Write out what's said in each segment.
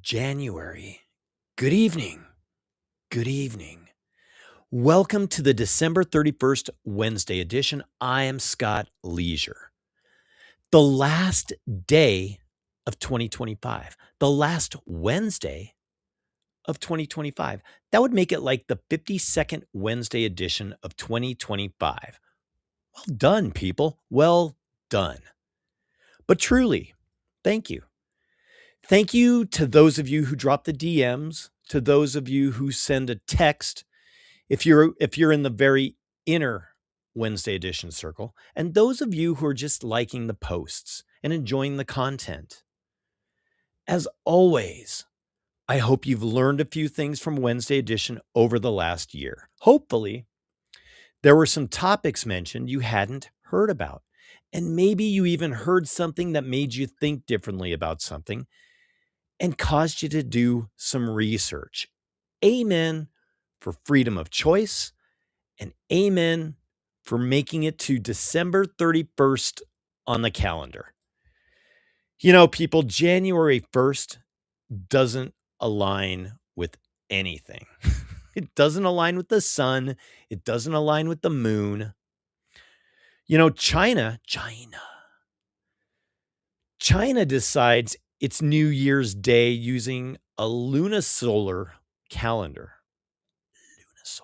January. Good evening. Good evening. Welcome to the December 31st Wednesday edition. I am Scott Leisure. The last day of 2025, the last Wednesday of 2025. That would make it like the 52nd Wednesday edition of 2025. Well done, people. Well done. But truly, thank you. Thank you to those of you who drop the DMs, to those of you who send a text if you're in the very inner Wednesday edition circle, and those of you who are just liking the posts and enjoying the content. As always, I hope you've learned a few things from Wednesday edition over the last year. Hopefully, there were some topics mentioned you hadn't heard about, and maybe you even heard something that made you think differently about something and caused you to do some research. Amen for freedom of choice, and amen for making it to December 31st on the calendar. You know, people, January 1st doesn't align with anything. It doesn't align with the sun. It doesn't align with the moon. You know, China decides it's New Year's Day using a lunisolar calendar. Lunisolar.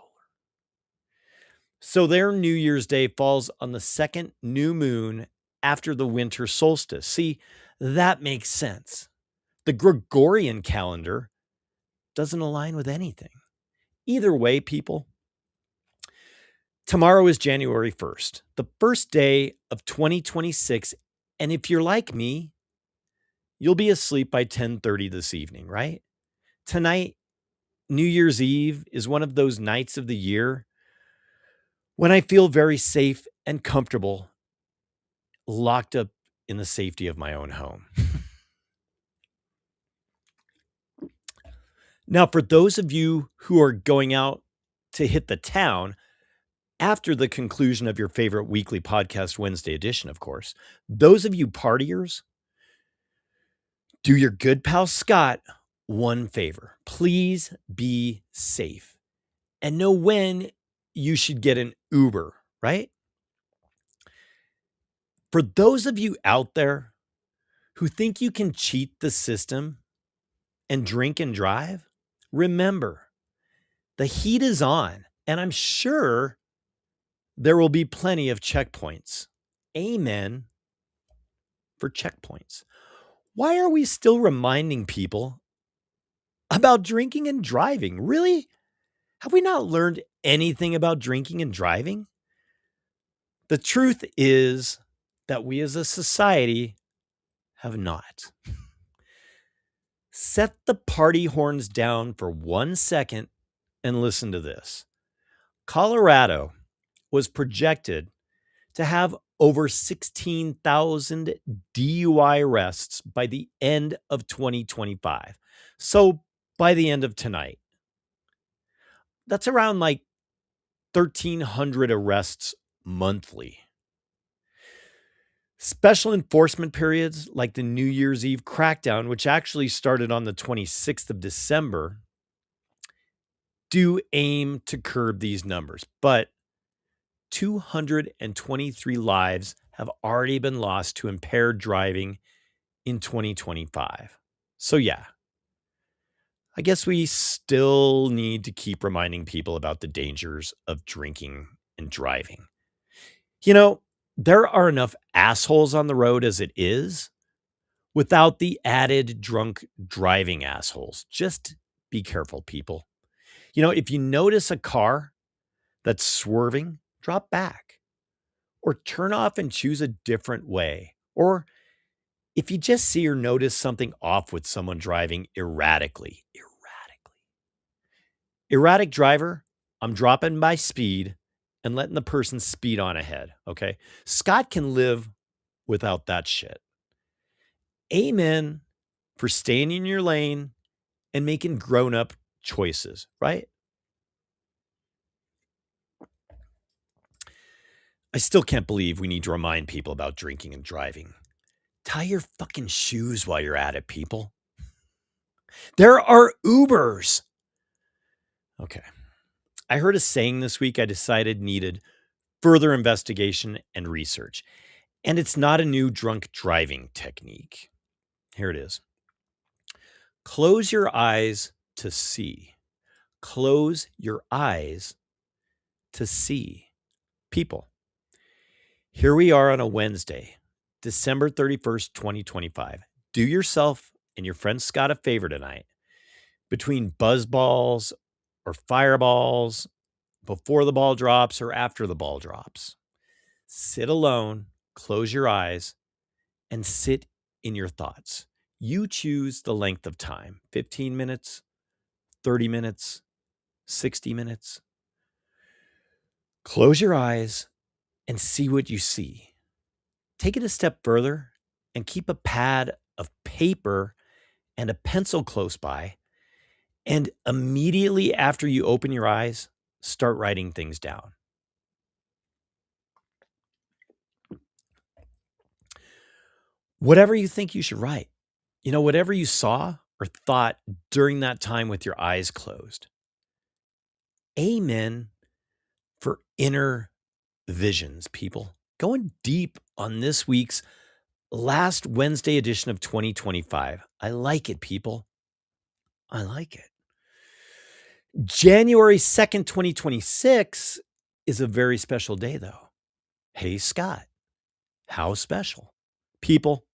So their New Year's Day falls on the second new moon after the winter solstice. See, that makes sense. The Gregorian calendar doesn't align with anything. Either way, people, tomorrow is January 1st, the first day of 2026. And if you're like me, you'll be asleep by 10:30 this evening, right? Tonight, New Year's Eve, is one of those nights of the year when I feel very safe and comfortable locked up in the safety of my own home. Now, for those of you who are going out to hit the town after the conclusion of your favorite weekly podcast Wednesday edition, of course, those of you partiers, do your good pal Scott one favor. Please be safe and know when you should get an Uber, right? For those of you out there who think you can cheat the system and drink and drive, remember, the heat is on, and I'm sure there will be plenty of checkpoints. Amen for checkpoints. Why are we still reminding people about drinking and driving? Really? Have we not learned anything about drinking and driving? The truth is that we as a society have not. Set the party horns down for 1 second and listen to this. Colorado was projected to have over 16,000 DUI arrests by the end of 2025. So by the end of tonight, that's around like 1,300 arrests monthly. Special enforcement periods like the New Year's Eve crackdown, which actually started on the 26th of December, do aim to curb these numbers. But 223 lives have already been lost to impaired driving in 2025. So yeah, I guess we still need to keep reminding people about the dangers of drinking and driving. You know, there are enough assholes on the road as it is without the added drunk driving assholes. Just be careful, people. You know, if you notice a car that's swerving, drop back or turn off and choose a different way. Or if you just see or notice something off with someone driving erratic driver, I'm dropping my speed and letting the person speed on ahead. Okay. Scott can live without that shit. Amen for staying in your lane and making grown-up choices, right? I still can't believe we need to remind people about drinking and driving. Tie your fucking shoes while you're at it, people. There are Ubers. Okay. I heard a saying this week I decided needed further investigation and research. And it's not a new drunk driving technique. Here it is. Close your eyes to see. Close your eyes to see. People, here we are on a Wednesday, December 31st, 2025. Do yourself and your friend Scott a favor tonight. Between buzz balls or fireballs, before the ball drops or after the ball drops, sit alone, close your eyes, and sit in your thoughts. You choose the length of time, 15 minutes, 30 minutes, 60 minutes. Close your eyes and see what you see. Take it a step further and keep a pad of paper and a pencil close by. And immediately after you open your eyes, start writing things down. Whatever you think you should write, whatever you saw or thought during that time with your eyes closed. Amen for inner visions, people. Going deep on this week's last Wednesday edition of 2025. I like it, people. I like it. January 2nd, 2026 is a very special day, though. Hey, Scott, how special? People,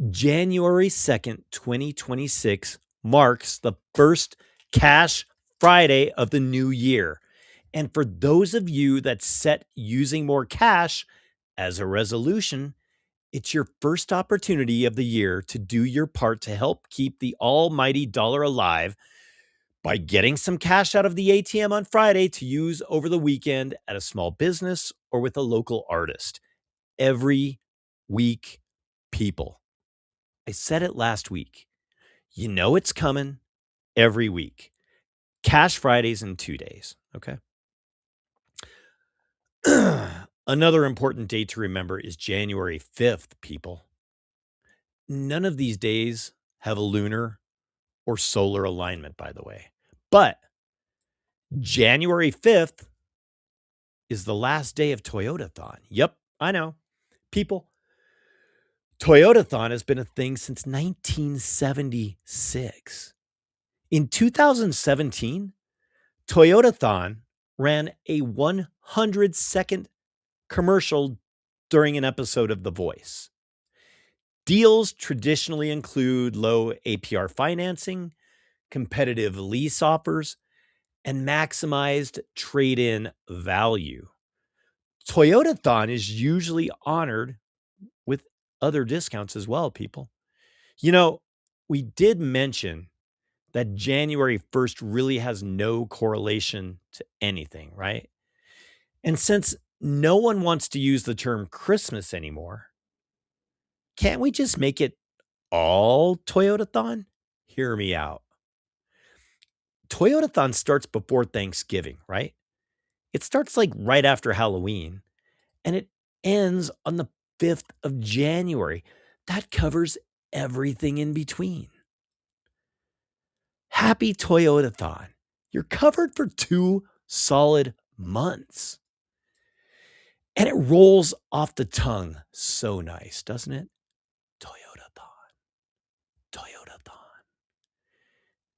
January 2nd, 2026 marks the first Cash Friday of the new year. And for those of you that set using more cash as a resolution, it's your first opportunity of the year to do your part to help keep the almighty dollar alive by getting some cash out of the ATM on Friday to use over the weekend at a small business or with a local artist. Every week, people. I said it last week. You know it's coming every week. Cash Fridays in 2 days, okay? Another important date to remember is January 5th, people. None of these days have a lunar or solar alignment, by the way. But January 5th is the last day of Toyotathon. Yep, I know. People, Toyotathon has been a thing since 1976. In 2017, Toyotathon ran a 100-second commercial during an episode of The Voice. Deals traditionally include low APR financing, competitive lease offers, and maximized trade-in value. Toyotathon is usually honored with other discounts as well, people. We did mention that January 1st really has no correlation to anything, right? And since no one wants to use the term Christmas anymore, can't we just make it all Toyotathon? Hear me out. Toyotathon starts before Thanksgiving, right? It starts like right after Halloween and it ends on the 5th of January. That covers everything in between. Happy Toyotathon. You're covered for 2 solid months. And it rolls off the tongue so nice, doesn't it? Toyotathon. Toyotathon.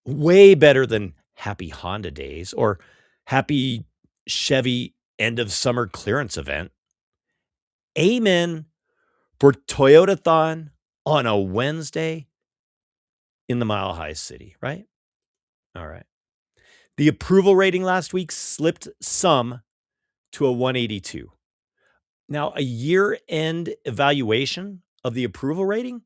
Way better than Happy Honda Days or Happy Chevy End of Summer Clearance Event. Amen for Toyotathon on a Wednesday in the Mile High City, right? All right. The approval rating last week slipped some to a 182. Now, a year-end evaluation of the approval rating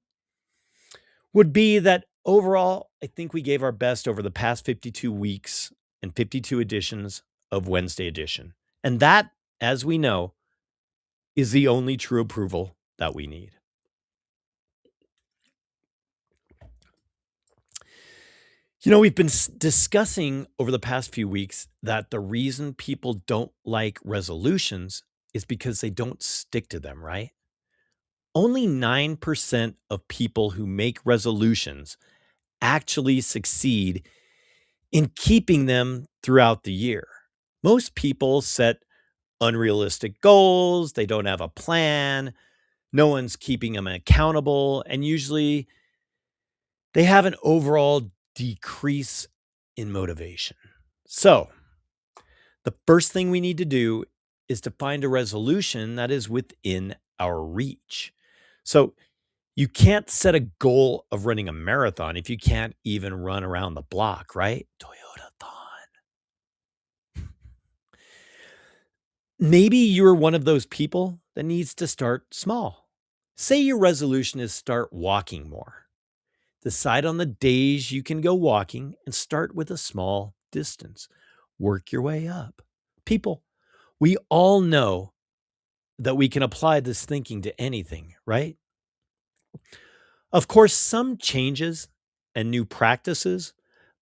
would be that overall, I think we gave our best over the past 52 weeks and 52 editions of Wednesday Edition. And that, as we know, is the only true approval that we need. We've been discussing over the past few weeks that the reason people don't like resolutions is because they don't stick to them, right? Only 9% of people who make resolutions actually succeed in keeping them throughout the year. Most people set unrealistic goals, they don't have a plan, no one's keeping them accountable, and usually they have an overall decrease in motivation. So, the first thing we need to do is to find a resolution that is within our reach. So, you can't set a goal of running a marathon if you can't even run around the block, right? Toyotathon. Maybe you're one of those people that needs to start small. Say your resolution is start walking more. Decide on the days you can go walking and start with a small distance. Work your way up. People, we all know that we can apply this thinking to anything, right? Of course, some changes and new practices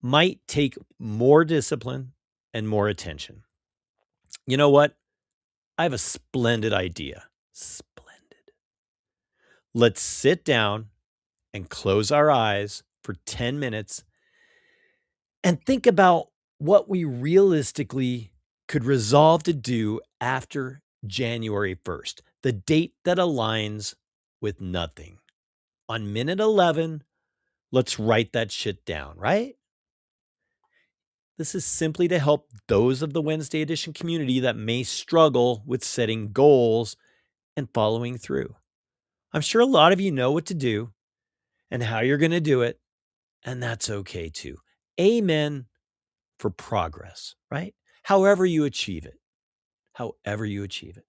might take more discipline and more attention. You know what? I have a splendid idea. Splendid. Let's sit down and close our eyes for 10 minutes and think about what we realistically could resolve to do after January 1st, the date that aligns with nothing. On minute 11, let's write that shit down, right? This is simply to help those of the Wednesday edition community that may struggle with setting goals and following through. I'm sure a lot of you know what to do and how you're going to do it, and that's okay too. Amen for progress, right? However you achieve it, however you achieve it.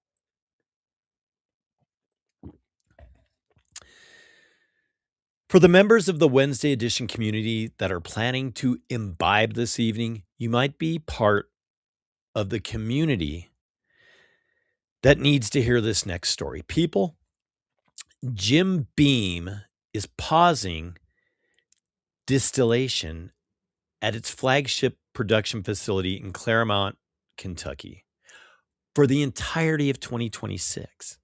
For the members of the Wednesday edition community that are planning to imbibe this evening, you might be part of the community that needs to hear this next story. People, Jim Beam is pausing distillation at its flagship production facility in Claremont, Kentucky, for the entirety of 2026.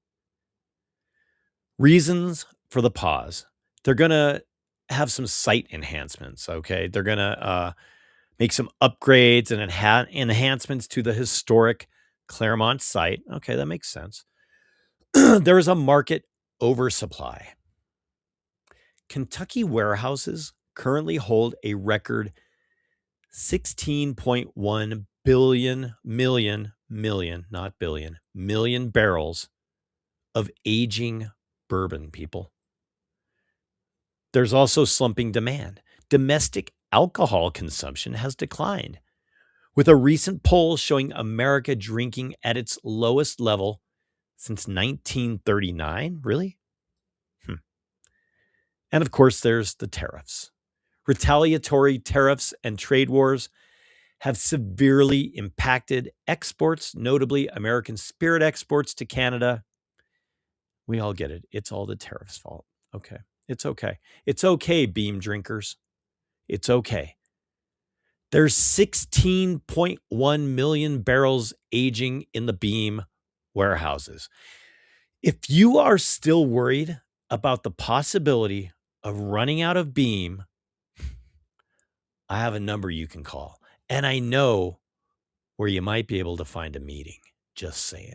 Reasons for the pause. They're going to have some site enhancements, okay? They're going to make some upgrades and enhancements to the historic Claremont site. Okay, that makes sense. There is a market oversupply. Kentucky warehouses currently hold a record 16.1 million barrels of aging bourbon, people. There's also slumping demand. Domestic alcohol consumption has declined, with a recent poll showing America drinking at its lowest level since 1939. Really? And of course, there's the tariffs. Retaliatory tariffs and trade wars have severely impacted exports, notably American spirit exports to Canada. We all get it. It's all the tariffs' fault. Okay. It's okay. It's okay, Beam drinkers. It's okay. There's 16.1 million barrels aging in the Beam warehouses. If you are still worried about the possibility of running out of Beam, I have a number you can call. And I know where you might be able to find a meeting. Just saying.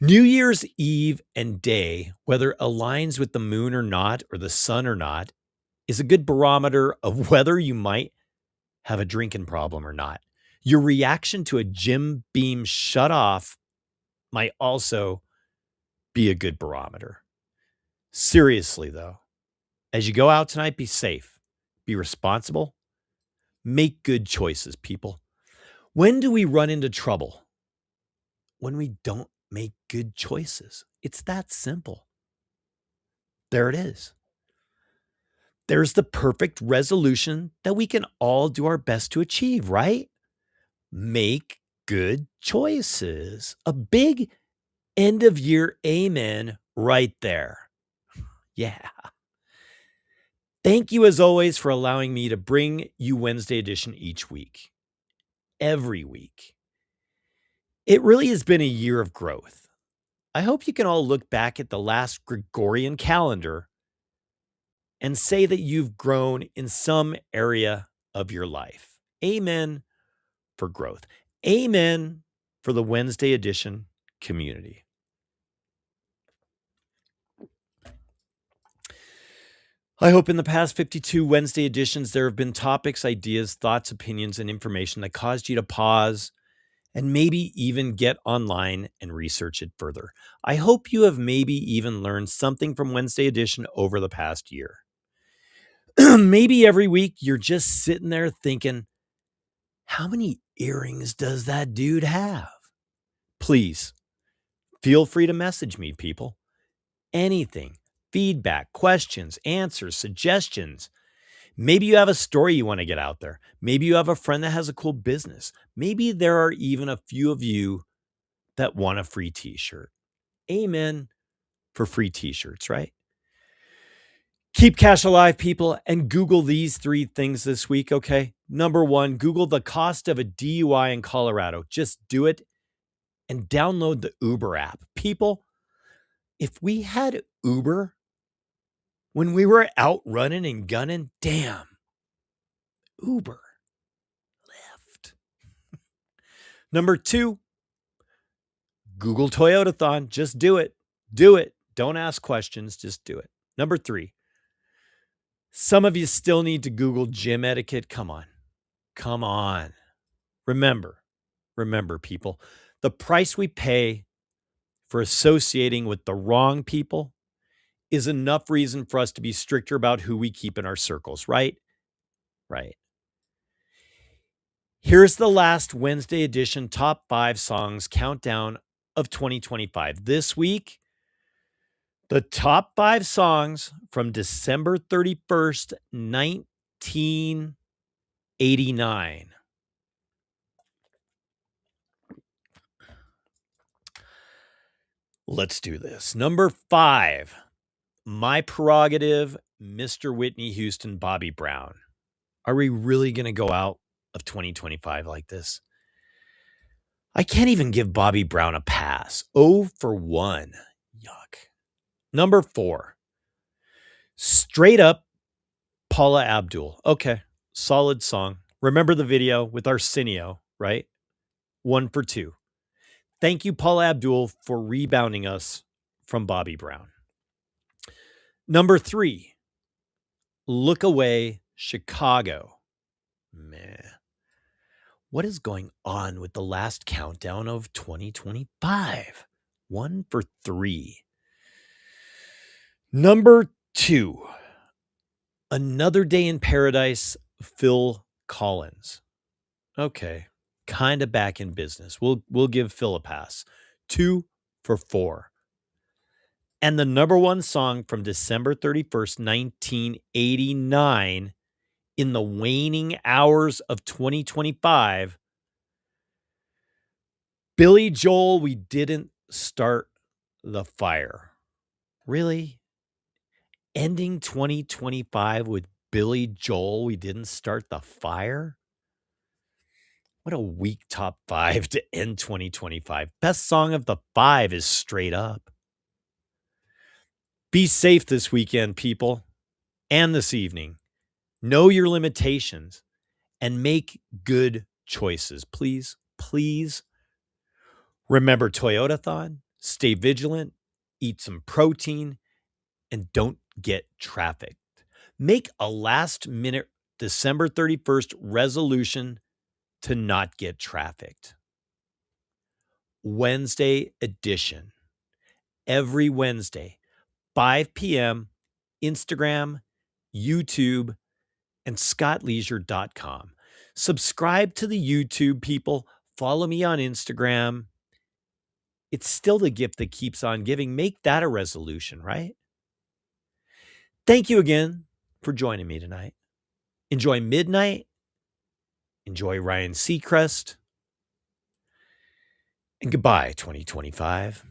New Year's Eve and day, whether it aligns with the moon or not, or the sun or not, is a good barometer of whether you might have a drinking problem or not. Your reaction to a Jim Beam shut off might also be a good barometer. Seriously, though, as you go out tonight, be safe, be responsible, make good choices, people. When do we run into trouble? When we don't make good choices. It's that simple. There it is. There's the perfect resolution that we can all do our best to achieve, right? Make good choices. A big end of year amen right there. Yeah. Thank you as always for allowing me to bring you Wednesday edition each week, every week. It really has been a year of growth. I hope you can all look back at the last Gregorian calendar and say that you've grown in some area of your life. Amen for growth. Amen for the Wednesday edition community. I hope in the past 52 Wednesday editions, there have been topics, ideas, thoughts, opinions, and information that caused you to pause and maybe even get online and research it further. I hope you have maybe even learned something from Wednesday edition over the past year. Maybe every week you're just sitting there thinking, how many earrings does that dude have? Please feel free to message me, people. Anything, feedback, questions, answers, suggestions. Maybe you have a story you want to get out there. Maybe you have a friend that has a cool business. Maybe there are even a few of you that want a free t-shirt. Amen for free t-shirts, right? Keep cash alive, people, and Google these 3 things this week, okay? Number 1, Google the cost of a DUI in Colorado. Just do it and download the Uber app. People, if we had Uber when we were out running and gunning, damn, Uber left. Number 2, Google Toyotathon. Just do it. Do it. Don't ask questions. Just do it. Number 3, some of you still need to Google gym etiquette. Come on. Come on. Remember, people, the price we pay for associating with the wrong people is enough reason for us to be stricter about who we keep in our circles, right? Right. Here's the last Wednesday edition top 5 songs countdown of 2025. This week, the top 5 songs from December 31st, 1989. Let's do this. Number 5, My Prerogative, Mr. Whitney Houston, Bobby Brown. Are we really going to go out of 2025 like this? I can't even give Bobby Brown a pass. 0 for 1. Yuck. Number 4, Straight Up, Paula Abdul. Okay, solid song. Remember the video with Arsenio, right? 1 for 2. Thank you, Paula Abdul, for rebounding us from Bobby Brown. Number 3, Look Away, Chicago. Man, what is going on with the last countdown of 2025? 1 for 3. Number 2, Another Day in Paradise, Phil Collins. Okay, kind of back in business. We'll give Phil a pass. 2 for 4. And the number 1 song from December 31st, 1989, in the waning hours of 2025, Billy Joel, We Didn't Start the Fire. Really? Ending 2025 with Billy Joel, We Didn't Start the Fire? What a weak top 5 to end 2025. Best song of the 5 is Straight Up. Be safe this weekend, people, and this evening. Know your limitations and make good choices. Please, please remember Toyotathon, stay vigilant, eat some protein, and don't get trafficked. Make a last-minute December 31st resolution to not get trafficked. Wednesday edition. Every Wednesday, 5 p.m., Instagram, YouTube, and scottleisure.com. Subscribe to the YouTube, people. Follow me on Instagram. It's still the gift that keeps on giving. Make that a resolution, right? Thank you again for joining me tonight. Enjoy midnight. Enjoy Ryan Seacrest. And goodbye, 2025.